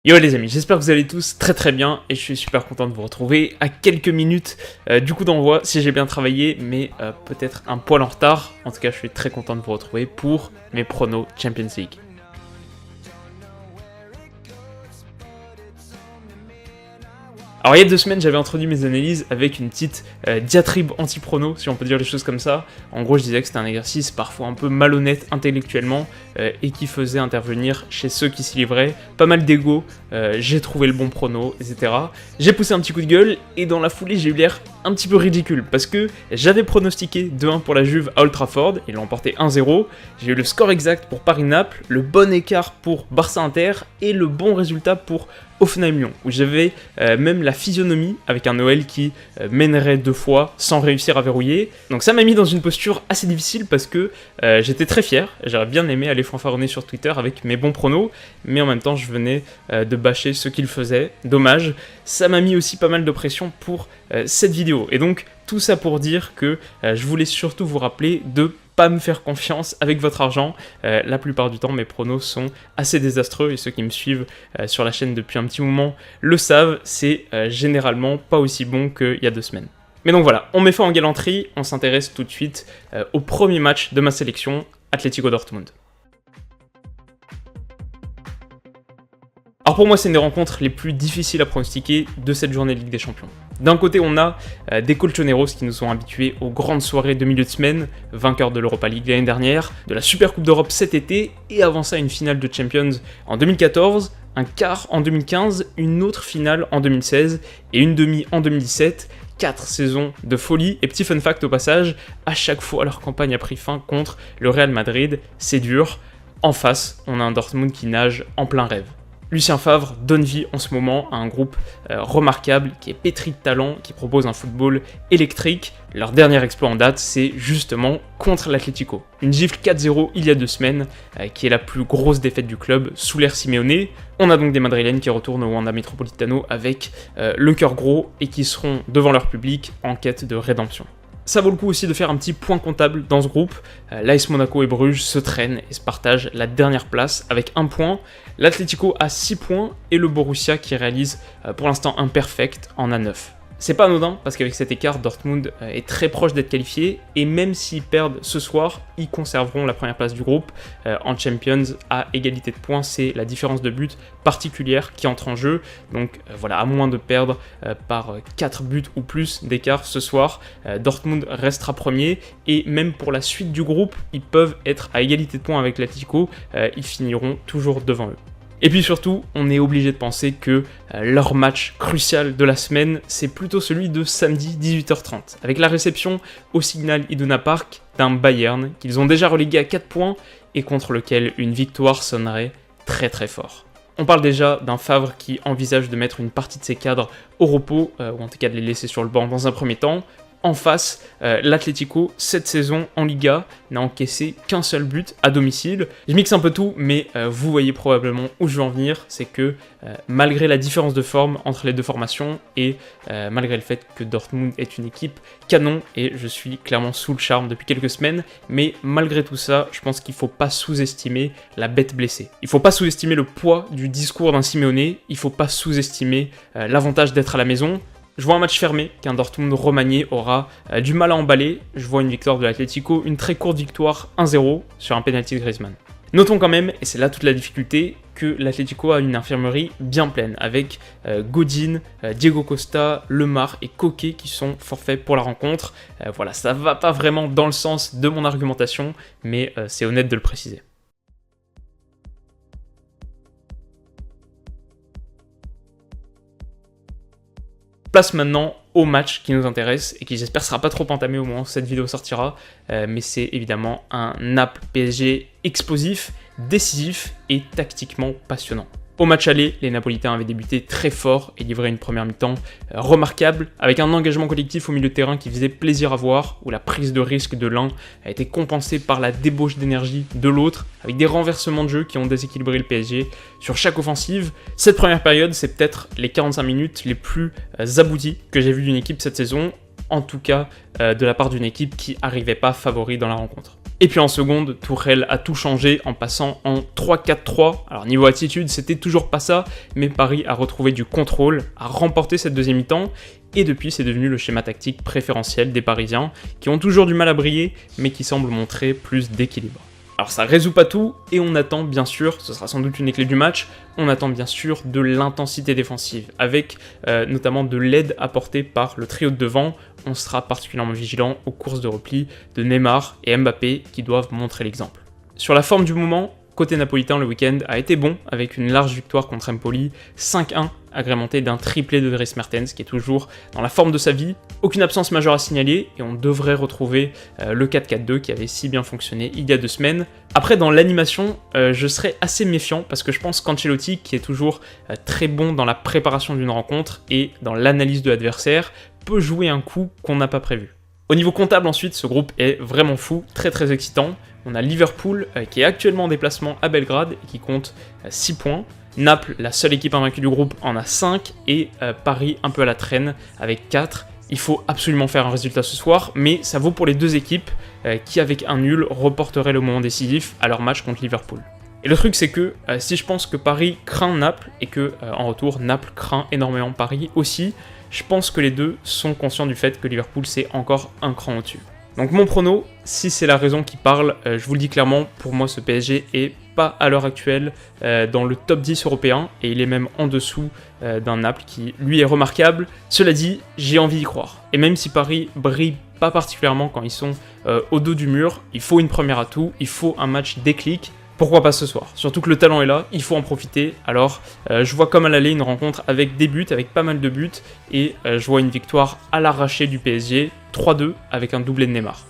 Yo les amis, j'espère que vous allez tous très bien et je suis super content de vous retrouver à quelques minutes du coup d'envoi si j'ai bien travaillé, mais peut-être un poil en retard. En tout cas, je suis très content de vous retrouver pour mes pronos Champions League. Alors il y a 2 semaines, j'avais introduit mes analyses avec une petite diatribe anti-prono, si on peut dire les choses comme ça. En gros, je disais que c'était un exercice parfois un peu malhonnête intellectuellement et qui faisait intervenir chez ceux qui s'y livraient pas mal d'ego. J'ai trouvé le bon prono, etc. J'ai poussé un petit coup de gueule et dans la foulée, j'ai eu l'air un petit peu ridicule parce que j'avais pronostiqué 2-1 pour la Juve à Old Trafford, ils l'ont emporté 1-0. J'ai eu le score exact pour Paris-Naples, le bon écart pour Barça-Inter et le bon résultat pour Hoffenheim-Lyon, où j'avais même la physionomie avec un Noël qui mènerait 2 fois sans réussir à verrouiller. Donc ça m'a mis dans une posture assez difficile parce que j'étais très fier, j'aurais bien aimé aller fanfaronner sur Twitter avec mes bons pronos, mais en même temps je venais de bâcher ce qu'il faisait. Dommage, ça m'a mis aussi pas mal de pression pour cette vidéo. Et donc tout ça pour dire que je voulais surtout vous rappeler de pas me faire confiance avec votre argent. La plupart du temps, mes pronos sont assez désastreux et ceux qui me suivent sur la chaîne depuis un petit moment le savent, c'est généralement pas aussi bon qu'il y a 2 semaines. Mais donc voilà, on met fin en galanterie, on s'intéresse tout de suite au premier match de ma sélection, Atlético Dortmund. Alors pour moi, c'est une des rencontres les plus difficiles à pronostiquer de cette journée de Ligue des Champions. D'un côté, on a des colchoneros qui nous ont habitués aux grandes soirées de milieu de semaine, vainqueurs de l'Europa League l'année dernière, de la Super Coupe d'Europe cet été, et avant ça une finale de Champions en 2014, un quart en 2015, une autre finale en 2016 et une demi en 2017. 4 saisons de folie, et petit fun fact au passage, à chaque fois leur campagne a pris fin contre le Real Madrid, c'est dur. En face, on a un Dortmund qui nage en plein rêve. Lucien Favre donne vie en ce moment à un groupe remarquable qui est pétri de talent, qui propose un football électrique. Leur dernier exploit en date, c'est justement contre l'Atlético. Une gifle 4-0 il y a 2 semaines, qui est la plus grosse défaite du club sous l'ère Simeone. On a donc des Madrilènes qui retournent au Wanda Metropolitano avec le cœur gros et qui seront devant leur public en quête de rédemption. Ça vaut le coup aussi de faire un petit point comptable dans ce groupe. L'AS Monaco et Bruges se traînent et se partagent la dernière place avec 1 point. L'Atlético a 6 points et le Borussia qui réalise pour l'instant un perfect en a 9. C'est pas anodin parce qu'avec cet écart, Dortmund est très proche d'être qualifié et même s'ils perdent ce soir, ils conserveront la première place du groupe. En Champions, à égalité de points, c'est la différence de but particulière qui entre en jeu. Donc voilà, à moins de perdre par 4 buts ou plus d'écart ce soir, Dortmund restera premier et même pour la suite du groupe, ils peuvent être à égalité de points avec l'Atlético, ils finiront toujours devant eux. Et puis surtout, on est obligé de penser que leur match crucial de la semaine, c'est plutôt celui de samedi 18h30, avec la réception au Signal Iduna Park d'un Bayern qu'ils ont déjà relégué à 4 points et contre lequel une victoire sonnerait très fort. On parle déjà d'un Favre qui envisage de mettre une partie de ses cadres au repos, ou en tout cas de les laisser sur le banc dans un premier temps. En face, l'Atlético, cette saison en Liga, n'a encaissé qu'un seul but à domicile. Je mixe un peu tout, mais vous voyez probablement où je veux en venir, c'est que malgré la différence de forme entre les deux formations, et malgré le fait que Dortmund est une équipe canon, et je suis clairement sous le charme depuis quelques semaines, mais malgré tout ça, je pense qu'il ne faut pas sous-estimer la bête blessée. Il ne faut pas sous-estimer le poids du discours d'un Simeone, il ne faut pas sous-estimer l'avantage d'être à la maison. Je vois un match fermé qu'un Dortmund remanié aura du mal à emballer. Je vois une victoire de l'Atlético, une très courte victoire 1-0 sur un penalty de Griezmann. Notons quand même, et c'est là toute la difficulté, que l'Atlético a une infirmerie bien pleine, avec Godin, Diego Costa, Lemar et Koke qui sont forfaits pour la rencontre. Voilà, ça va pas vraiment dans le sens de mon argumentation, mais c'est honnête de le préciser. Place maintenant au match qui nous intéresse et qui j'espère sera pas trop entamé au moment où cette vidéo sortira, mais c'est évidemment un Naples PSG explosif, décisif et tactiquement passionnant. Au match aller, les Napolitains avaient débuté très fort et livré une première mi-temps remarquable, avec un engagement collectif au milieu de terrain qui faisait plaisir à voir, où la prise de risque de l'un a été compensée par la débauche d'énergie de l'autre, avec des renversements de jeu qui ont déséquilibré le PSG sur chaque offensive. Cette première période, c'est peut-être les 45 minutes les plus abouties que j'ai vues d'une équipe cette saison, en tout cas de la part d'une équipe qui n'arrivait pas favori dans la rencontre. Et puis en seconde, Tuchel a tout changé en passant en 3-4-3. Alors niveau attitude, c'était toujours pas ça, mais Paris a retrouvé du contrôle, a remporté cette deuxième mi-temps, et depuis c'est devenu le schéma tactique préférentiel des Parisiens, qui ont toujours du mal à briller, mais qui semblent montrer plus d'équilibre. Alors ça résout pas tout, et on attend bien sûr, ce sera sans doute une des clés du match, on attend bien sûr de l'intensité défensive, avec notamment de l'aide apportée par le trio de devant. On sera particulièrement vigilant aux courses de repli de Neymar et Mbappé qui doivent montrer l'exemple. Sur la forme du moment, côté napolitain, le week-end a été bon avec une large victoire contre Empoli, 5-1, agrémenté d'un triplé de Dries Mertens qui est toujours dans la forme de sa vie. Aucune absence majeure à signaler et on devrait retrouver le 4-4-2 qui avait si bien fonctionné il y a 2 semaines. Après, dans l'animation, je serais assez méfiant parce que je pense qu'Ancelotti, qui est toujours très bon dans la préparation d'une rencontre et dans l'analyse de l'adversaire, peut jouer un coup qu'on n'a pas prévu. Au niveau comptable ensuite, ce groupe est vraiment fou, très excitant. On a Liverpool qui est actuellement en déplacement à Belgrade et qui compte 6 points. Naples, la seule équipe invaincue du groupe, en a 5 et Paris un peu à la traîne avec 4. Il faut absolument faire un résultat ce soir, mais ça vaut pour les deux équipes qui avec un nul reporteraient le moment décisif à leur match contre Liverpool. Et le truc c'est que si je pense que Paris craint Naples et que en retour Naples craint énormément Paris aussi, je pense que les deux sont conscients du fait que Liverpool c'est encore un cran au-dessus. Donc mon prono, si c'est la raison qui parle, je vous le dis clairement, pour moi ce PSG est pas à l'heure actuelle dans le top 10 européen et il est même en dessous d'un Naples qui lui est remarquable. Cela dit, j'ai envie d'y croire. Et même si Paris brille pas particulièrement quand ils sont au dos du mur, il faut une première atout, il faut un match déclic. Pourquoi pas ce soir? Surtout que le talent est là, il faut en profiter. Alors, je vois comme à l'aller une rencontre avec des buts, avec pas mal de buts, et je vois une victoire à l'arraché du PSG, 3-2, avec un doublé de Neymar.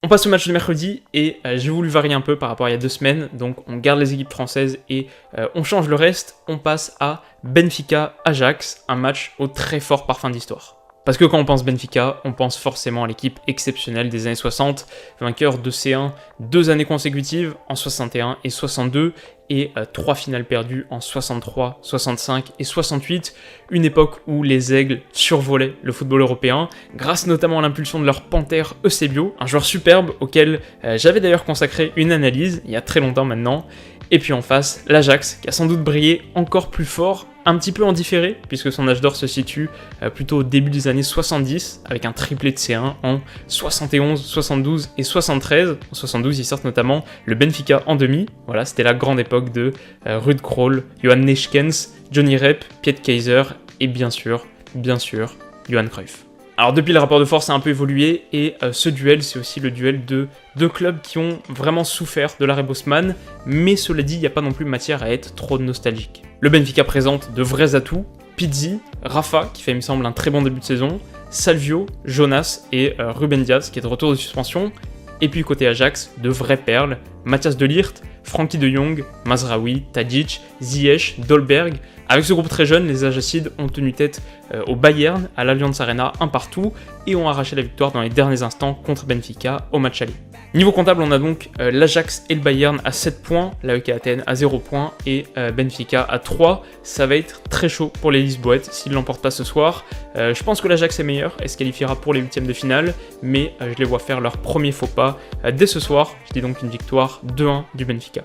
On passe au match de mercredi et j'ai voulu varier un peu par rapport à il y a 2 semaines, donc on garde les équipes françaises et on change le reste, on passe à Benfica-Ajax, un match au très fort parfum d'histoire. Parce que quand on pense Benfica, on pense forcément à l'équipe exceptionnelle des années 60, vainqueur de C1 2 années consécutives, en 61 et 62, et 3 finales perdues en 63, 65 et 68, une époque où les Aigles survolaient le football européen, grâce notamment à l'impulsion de leur panthère Eusebio, un joueur superbe auquel j'avais d'ailleurs consacré une analyse, il y a très longtemps maintenant. Et puis en face, l'Ajax, qui a sans doute brillé encore plus fort, un petit peu en différé, puisque son âge d'or se situe plutôt au début des années 70, avec un triplé de C1 en 71, 72 et 73. En 72, ils sortent notamment le Benfica en demi. Voilà, c'était la grande époque de Ruud Krol, Johan Neeskens, Johnny Rep, Piet Keizer et bien sûr, Johan Cruyff. Alors depuis, le rapport de force a un peu évolué et ce duel, c'est aussi le duel de deux clubs qui ont vraiment souffert de l'arrêt Bosman, mais cela dit, il n'y a pas non plus matière à être trop nostalgique. Le Benfica présente de vrais atouts, Pizzi, Rafa, qui fait il me semble un très bon début de saison, Salvio, Jonas et Ruben Dias, qui est de retour de suspension, et puis côté Ajax, de vraies perles, Matthias de Ligt, Frankie de Jong, Mazraoui, Tadic, Ziyech, Dolberg. Avec ce groupe très jeune, les Ajacides ont tenu tête au Bayern, à l'Allianz Arena, un partout, et ont arraché la victoire dans les derniers instants contre Benfica au match aller. Niveau comptable, on a donc l'Ajax et le Bayern à 7 points, l'AEK Athènes à 0 points et Benfica à 3. Ça va être très chaud pour les Lisboètes s'ils ne l'emportent pas ce soir. Je pense que l'Ajax est meilleur et se qualifiera pour les 8e de finale, mais je les vois faire leur premier faux pas dès ce soir. Je dis donc une victoire 2-1 du Benfica.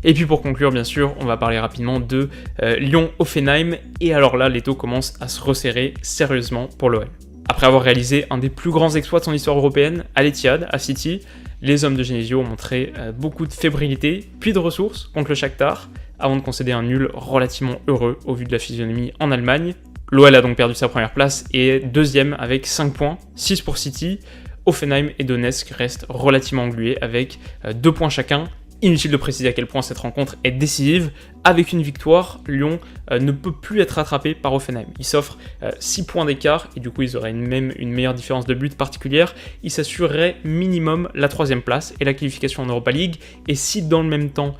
Et puis pour conclure, bien sûr, on va parler rapidement de Lyon-Hoffenheim. Et alors là, les taux commencent à se resserrer sérieusement pour l'OL. Après avoir réalisé un des plus grands exploits de son histoire européenne, à l'Etihad, à City, les hommes de Genesio ont montré beaucoup de fébrilité, puis de ressources contre le Shakhtar, avant de concéder un nul relativement heureux au vu de la physionomie en Allemagne. L'OL a donc perdu sa première place et est deuxième avec 5 points, 6 pour City. Hoffenheim et Donetsk restent relativement englués avec 2 points chacun. Inutile de préciser à quel point cette rencontre est décisive. Avec une victoire, Lyon ne peut plus être rattrapé par Hoffenheim. Ils s'offrent 6 points d'écart et du coup ils auraient même une meilleure différence de but particulière. Ils s'assureraient minimum la 3e place et la qualification en Europa League. Et si dans le même temps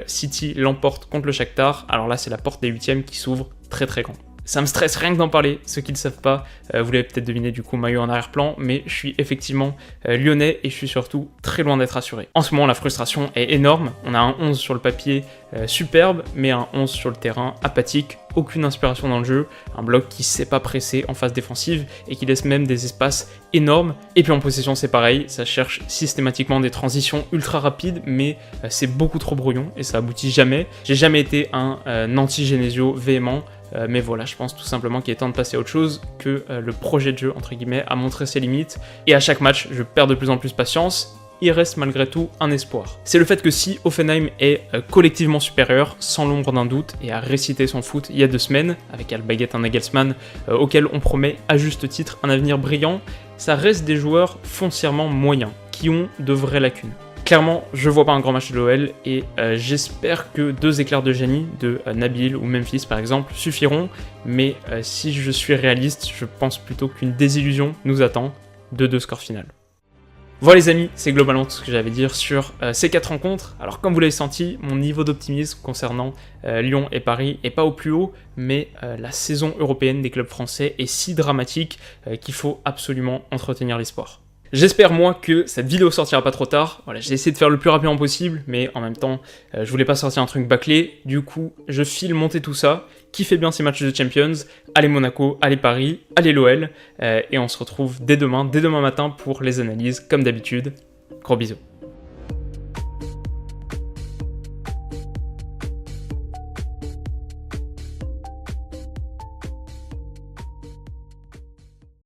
City l'emporte contre le Shakhtar, alors là c'est la porte des 8e qui s'ouvre très très grand. Ça me stresse rien que d'en parler. Ceux qui ne le savent pas, vous l'avez peut-être deviné du coup, maillot en arrière-plan, mais je suis effectivement lyonnais et je suis surtout très loin d'être rassuré. En ce moment, la frustration est énorme. On a un 11 sur le papier superbe, mais un 11 sur le terrain apathique, aucune inspiration dans le jeu, un bloc qui ne sait pas presser en phase défensive et qui laisse même des espaces énormes. Et puis en possession, c'est pareil, ça cherche systématiquement des transitions ultra rapides, mais c'est beaucoup trop brouillon et ça aboutit jamais. J'ai jamais été un anti-Genesio véhément. Mais voilà, je pense tout simplement qu'il est temps de passer à autre chose, que le projet de jeu, entre guillemets, a montré ses limites. Et à chaque match, je perds de plus en plus patience. Il reste malgré tout un espoir. C'est le fait que si Hoffenheim est collectivement supérieur, sans l'ombre d'un doute, et a récité son foot il y a 2 semaines, avec Albaguet, un Nagelsmann, auquel on promet à juste titre un avenir brillant, ça reste des joueurs foncièrement moyens, qui ont de vraies lacunes. Clairement, je vois pas un grand match de l'OL et j'espère que 2 éclairs de génie de Nabil ou Memphis par exemple suffiront, mais si je suis réaliste, je pense plutôt qu'une désillusion nous attend, 2-2 score final. Voilà les amis, c'est globalement tout ce que j'avais à dire sur ces 4 rencontres. Alors comme vous l'avez senti, mon niveau d'optimisme concernant Lyon et Paris est pas au plus haut, mais la saison européenne des clubs français est si dramatique qu'il faut absolument entretenir l'espoir. J'espère moi que cette vidéo sortira pas trop tard. Voilà, j'ai essayé de faire le plus rapidement possible, mais en même temps, je voulais pas sortir un truc bâclé. Du coup, je file monter tout ça. Kiffez bien ces matchs de Champions. Allez Monaco, allez Paris, allez l'OL. Et on se retrouve dès demain matin pour les analyses, comme d'habitude. Gros bisous.